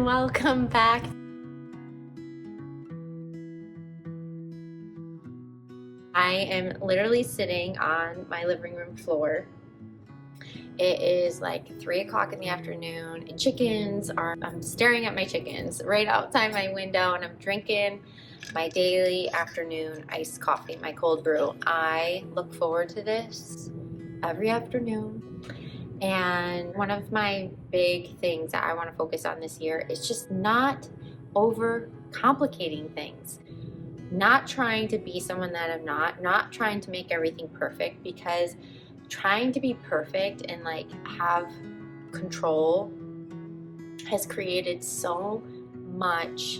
Welcome back. I am literally sitting on my living room floor. It is like 3 o'clock in the afternoon. I'm staring at my chickens right outside my window, and I'm drinking my daily afternoon iced coffee, my cold brew. I look forward to this every afternoon. And one of my big things that I want to focus on this year is just not over complicating things. Not trying to be someone that I'm not trying to make everything perfect, because trying to be perfect and like have control has created so much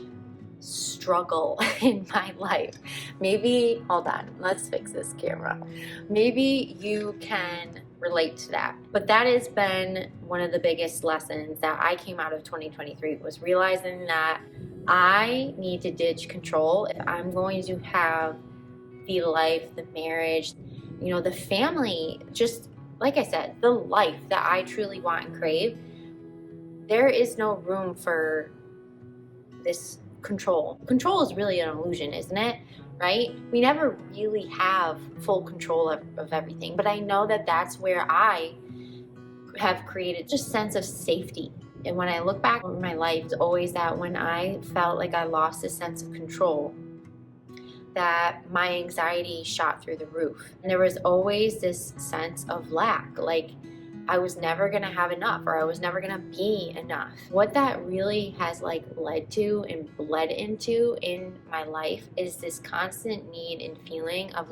struggle in my life. Maybe, hold on, let's fix this camera. Maybe you can relate to that. But that has been one of the biggest lessons that I came out of 2023, was realizing that I need to ditch control if I'm going to have the life, the marriage, the family, just like I said, the life that I truly want and crave. There is no room for this control. Control is really an illusion, isn't it? Right? We never really have full control of everything, but I know that that's where I have created just sense of safety. And when I look back over my life, it's always that when I felt like I lost a sense of control, that my anxiety shot through the roof. And there was always this sense of lack, like I was never gonna have enough, or I was never gonna be enough. What that really has led to and bled into in my life is this constant need and feeling of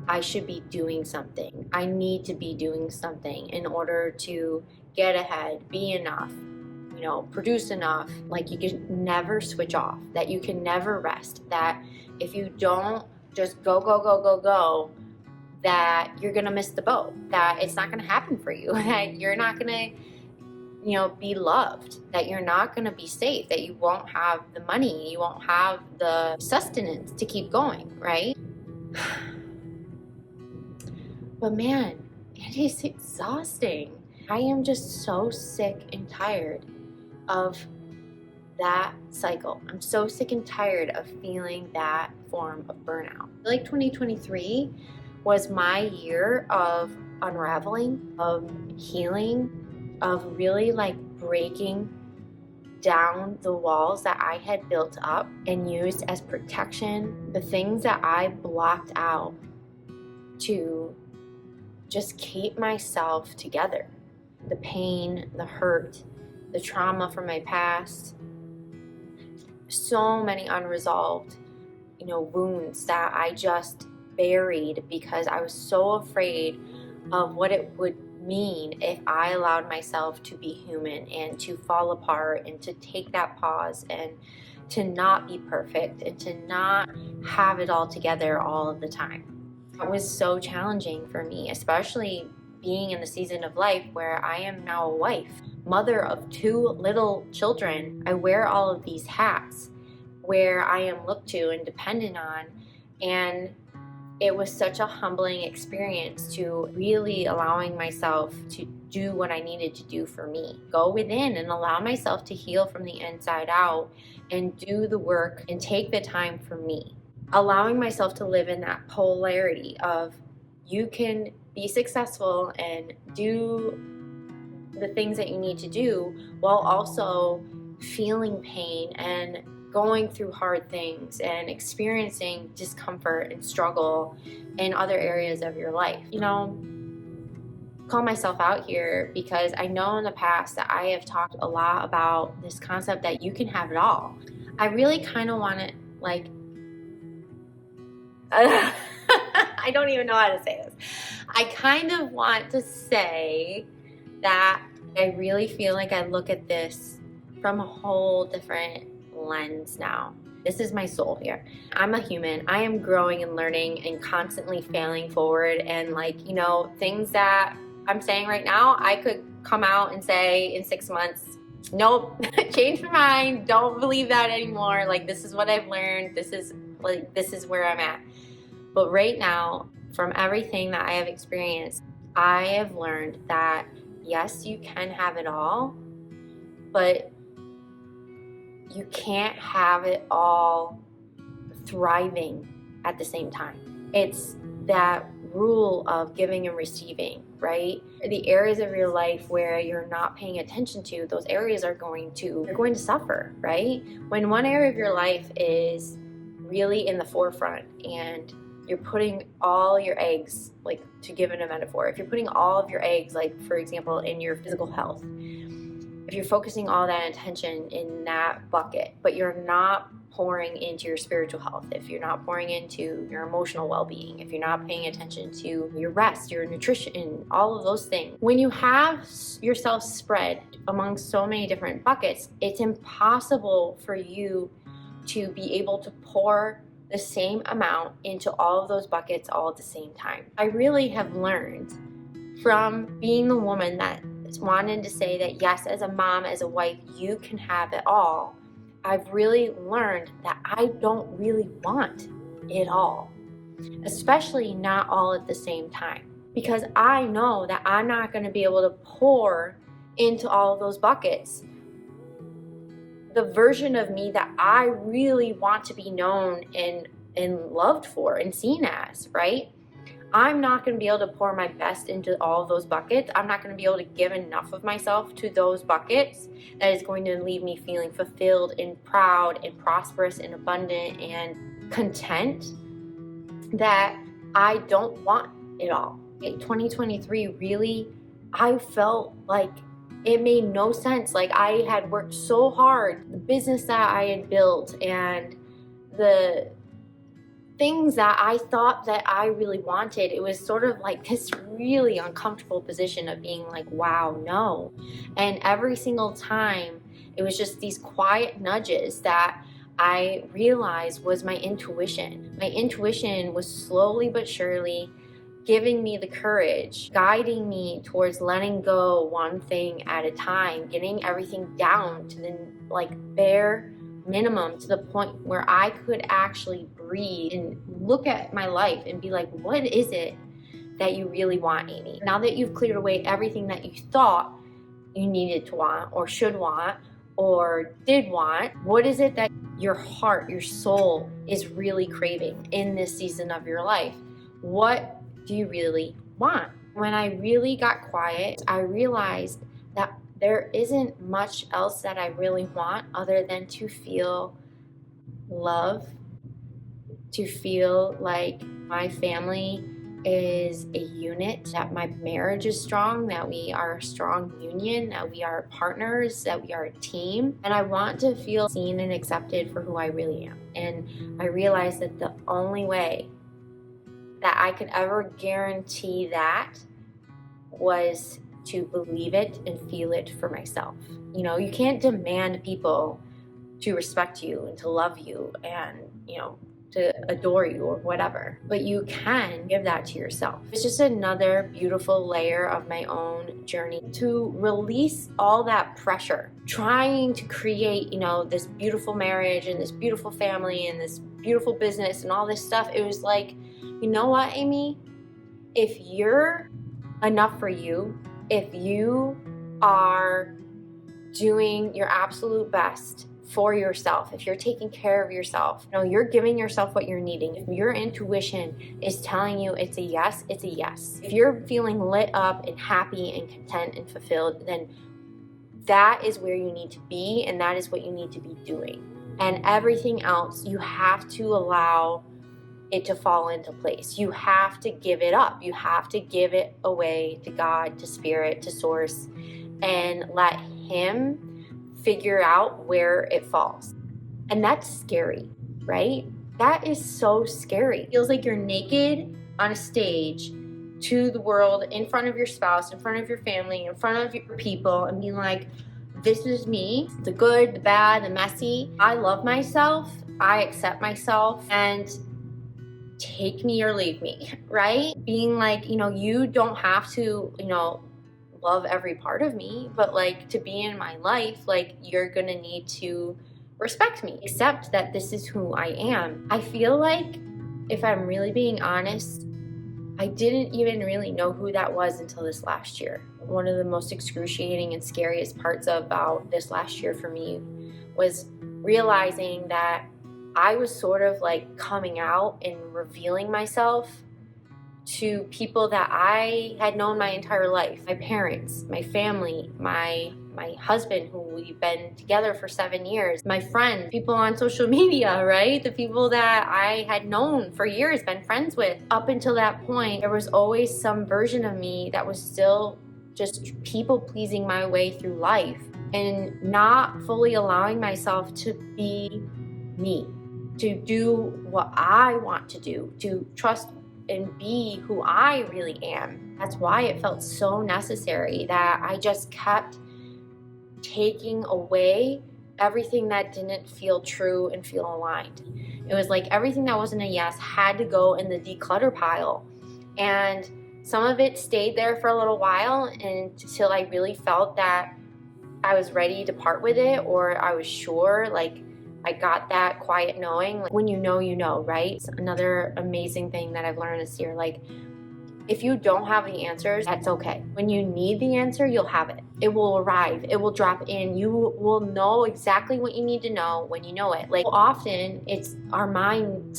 I should be doing something. I need to be doing something in order to get ahead, be enough, produce enough. You can never switch off, that you can never rest, that if you don't just go, that you're gonna miss the boat, that it's not gonna happen for you, that you're not gonna, be loved, that you're not gonna be safe, that you won't have the money, you won't have the sustenance to keep going, right? But man, it is exhausting. I am just so sick and tired of that cycle. I'm so sick and tired of feeling that form of burnout. 2023 was my year of unraveling, of healing, of really breaking down the walls that I had built up and used as protection, the things that I blocked out to just keep myself together. The pain, the hurt, the trauma from my past, so many unresolved, wounds that I just buried because I was so afraid of what it would mean if I allowed myself to be human and to fall apart and to take that pause and to not be perfect and to not have it all together all of the time. It was so challenging for me, especially being in the season of life where I am now a wife, mother of 2 little children. I wear all of these hats where I am looked to and dependent on, and it was such a humbling experience to really allowing myself to do what I needed to do for me. Go within and allow myself to heal from the inside out and do the work and take the time for me. Allowing myself to live in that polarity of you can be successful and do the things that you need to do while also feeling pain and going through hard things and experiencing discomfort and struggle in other areas of your life. Call myself out here because I know in the past that I have talked a lot about this concept that you can have it all. I really kind of want to I don't even know how to say this. I kind of want to say that I really feel like I look at this from a whole different lens now. This is my soul here. I'm a human. I am growing and learning and constantly failing forward, and things that I'm saying right now, I could come out and say in 6 months, nope, change my mind, don't believe that anymore. This is what I've learned. This is where I'm at. But right now, from everything that I have experienced, I have learned that yes, you can have it all, but you can't have it all thriving at the same time. It's that rule of giving and receiving, right? The areas of your life where you're not paying attention to, those areas are going to suffer, right? When one area of your life is really in the forefront and you're putting all your eggs, like, to give it a metaphor, if you're putting all of your eggs, like for example in your physical health, if you're focusing all that attention in that bucket, but you're not pouring into your spiritual health, if you're not pouring into your emotional well-being, if you're not paying attention to your rest, your nutrition, all of those things, when you have yourself spread among so many different buckets, it's impossible for you to be able to pour the same amount into all of those buckets all at the same time. I really have learned from being the woman that wanted to say that yes, as a mom, as a wife, you can have it all. I've really learned that I don't really want it all, especially not all at the same time, because I know that I'm not going to be able to pour into all of those buckets the version of me that I really want to be known and loved for and seen as, right? I'm not going to be able to pour my best into all of those buckets. I'm not going to be able to give enough of myself to those buckets that is going to leave me feeling fulfilled and proud and prosperous and abundant and content, that I don't want it all. In 2023, really, I felt like it made no sense. Like, I had worked so hard, the business that I had built and the things that I thought that I really wanted, it was sort of like this really uncomfortable position of being like, wow, no. And every single time, it was just these quiet nudges that I realized was my intuition. My intuition was slowly but surely giving me the courage, guiding me towards letting go one thing at a time, getting everything down to the bare minimum, to the point where I could actually breathe and look at my life and be like, what is it that you really want, Amy? Now that you've cleared away everything that you thought you needed to want or should want or did want, what is it that your heart, your soul is really craving in this season of your life? What do you really want? When I really got quiet, I realized that there isn't much else that I really want other than to feel love, to feel like my family is a unit, that my marriage is strong, that we are a strong union, that we are partners, that we are a team. And I want to feel seen and accepted for who I really am. And I realized that the only way that I could ever guarantee that was to believe it and feel it for myself. You know, you can't demand people to respect you and to love you and, to adore you or whatever, but you can give that to yourself. It's just another beautiful layer of my own journey to release all that pressure, trying to create, this beautiful marriage and this beautiful family and this beautiful business and all this stuff. It was like, you know what, Amy? If you're enough for you, if you are doing your absolute best for yourself, if you're taking care of yourself, you're giving yourself what you're needing. If your intuition is telling you it's a yes, it's a yes. If you're feeling lit up and happy and content and fulfilled, then that is where you need to be, and that is what you need to be doing. And everything else, you have to allow it to fall into place. You have to give it up. You have to give it away to God, to Spirit, to Source, and let Him figure out where it falls. And that's scary, right? That is so scary. It feels like you're naked on a stage to the world, in front of your spouse, in front of your family, in front of your people, and being like, this is me, the good, the bad, the messy. I love myself, I accept myself, and take me or leave me, right? Being like, you don't have to, love every part of me, but to be in my life, you're gonna need to respect me, accept that this is who I am. I feel like, if I'm really being honest, I didn't even really know who that was until this last year. One of the most excruciating and scariest parts about this last year for me was realizing that I was sort of like coming out and revealing myself to people that I had known my entire life. My parents, my family, my husband, who we've been together for 7 years, my friends, people on social media, right? The people that I had known for years, been friends with. Up until that point, there was always some version of me that was still just people pleasing my way through life and not fully allowing myself to be me, to do what I want to do, to trust and be who I really am. That's why it felt so necessary that I just kept taking away everything that didn't feel true and feel aligned. It was like everything that wasn't a yes had to go in the declutter pile. And some of it stayed there for a little while until I really felt that I was ready to part with it, or I was sure, like I got that quiet knowing. Like, when you know, right? It's another amazing thing that I've learned this year. Like, if you don't have the answers, that's okay. When you need the answer, you'll have it. It will arrive. It will drop in. You will know exactly what you need to know when you know it. Like, often it's our mind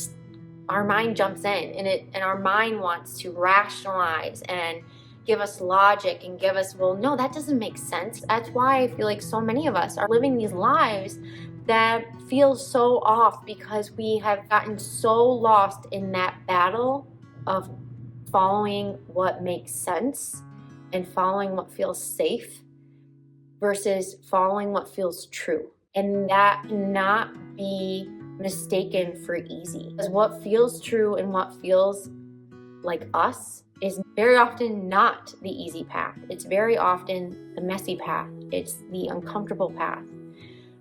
jumps in and our mind wants to rationalize and give us logic and give us, well, no, that doesn't make sense. That's why I feel like so many of us are living these lives that feel so off, because we have gotten so lost in that battle of following what makes sense and following what feels safe versus following what feels true. And that cannot be mistaken for easy, because what feels true and what feels like us is very often not the easy path. It's very often the messy path. It's the uncomfortable path,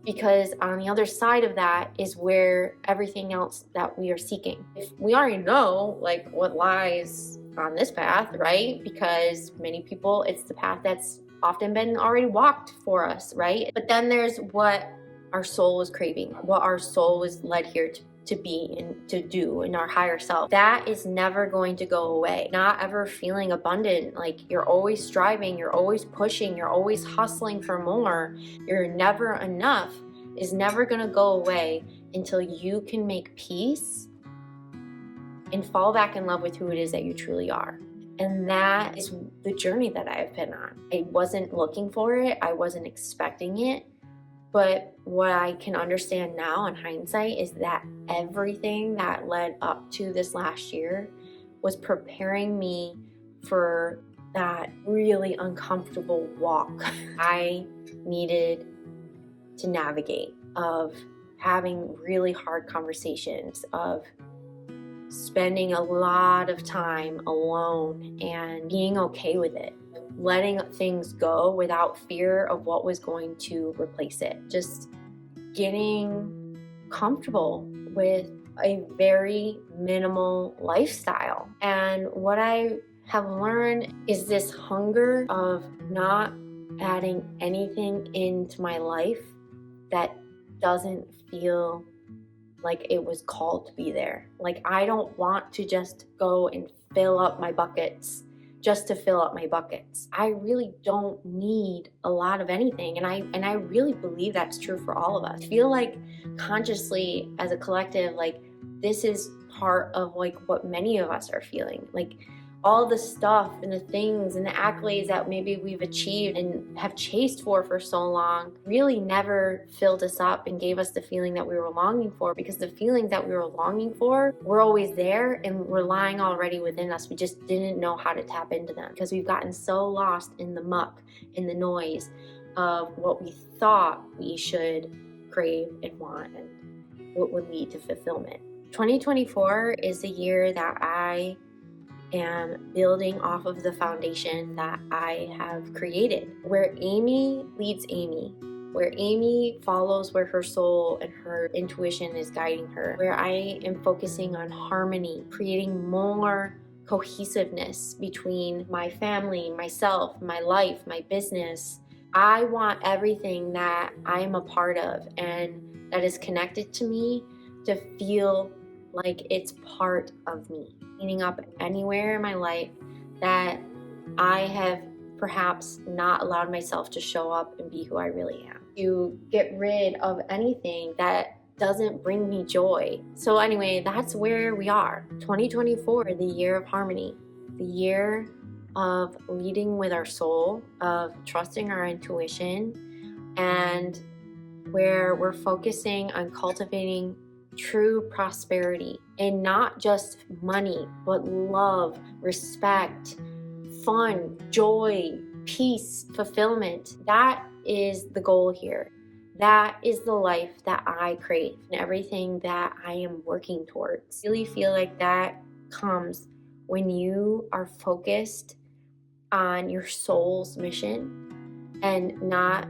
because on the other side of that is where everything else that we are seeking. If we already know like what lies on this path, right? Because many people, it's the path that's often been already walked for us, right? But then there's what our soul is craving, what our soul was led here to be and to do in our higher self. That is never going to go away. Not ever feeling abundant, like you're always striving, you're always pushing, you're always hustling for more, you're never enough, is never going to go away until you can make peace and fall back in love with who it is that you truly are. And that is the journey that I've been on. I wasn't looking for it, I wasn't expecting it. But what I can understand now in hindsight is that everything that led up to this last year was preparing me for that really uncomfortable walk I needed to navigate, of having really hard conversations, of spending a lot of time alone and being okay with it. Letting things go without fear of what was going to replace it. Just getting comfortable with a very minimal lifestyle. And what I have learned is this hunger of not adding anything into my life that doesn't feel like it was called to be there. Like, I don't want to just go and fill up my buckets just to fill up my buckets. I really don't need a lot of anything. And I really believe that's true for all of us. I feel like consciously as a collective, like this is part of like what many of us are feeling. Like all the stuff and the things and the accolades that maybe we've achieved and have chased for so long really never filled us up and gave us the feeling that we were longing for, because the feelings that we were longing for were always there and were lying already within us. We just didn't know how to tap into them because we've gotten so lost in the muck, in the noise of what we thought we should crave and want and what would lead to fulfillment. 2024 is the year that I am building off of the foundation that I have created, where Amy leads Amy, where Amy follows where her soul and her intuition is guiding her, where I am focusing on harmony, creating more cohesiveness between my family, myself, my life, my business. I want everything that I am a part of and that is connected to me to feel like it's part of me. Cleaning up anywhere in my life that I have perhaps not allowed myself to show up and be who I really am. to get rid of anything that doesn't bring me joy. So anyway, that's where we are. 2024, the year of harmony, the year of leading with our soul, of trusting our intuition, and where we're focusing on cultivating true prosperity, and not just money, but love, respect, fun, joy, peace, fulfillment. That is the goal here. That is the life that I crave and everything that I am working towards. I really feel like that comes when you are focused on your soul's mission and not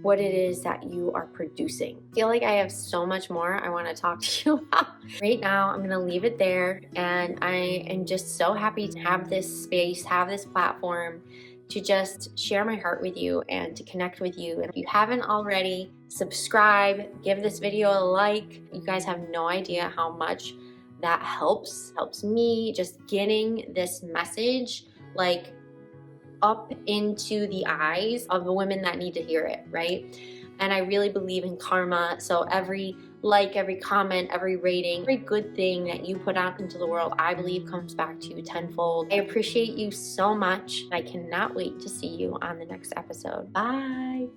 what it is that you are producing. I feel like I have so much more I want to talk to you about. Right now, I'm going to leave it there, and I am just so happy to have this space, have this platform to just share my heart with you and to connect with you. And if you haven't already, subscribe, give this video a like. You guys have no idea how much that helps me just getting this message like up into the eyes of the women that need to hear it, right? And I really believe in karma. So every like, every comment, every rating, every good thing that you put out into the world, I believe comes back to you tenfold. I appreciate you so much. I cannot wait to see you on the next episode. Bye.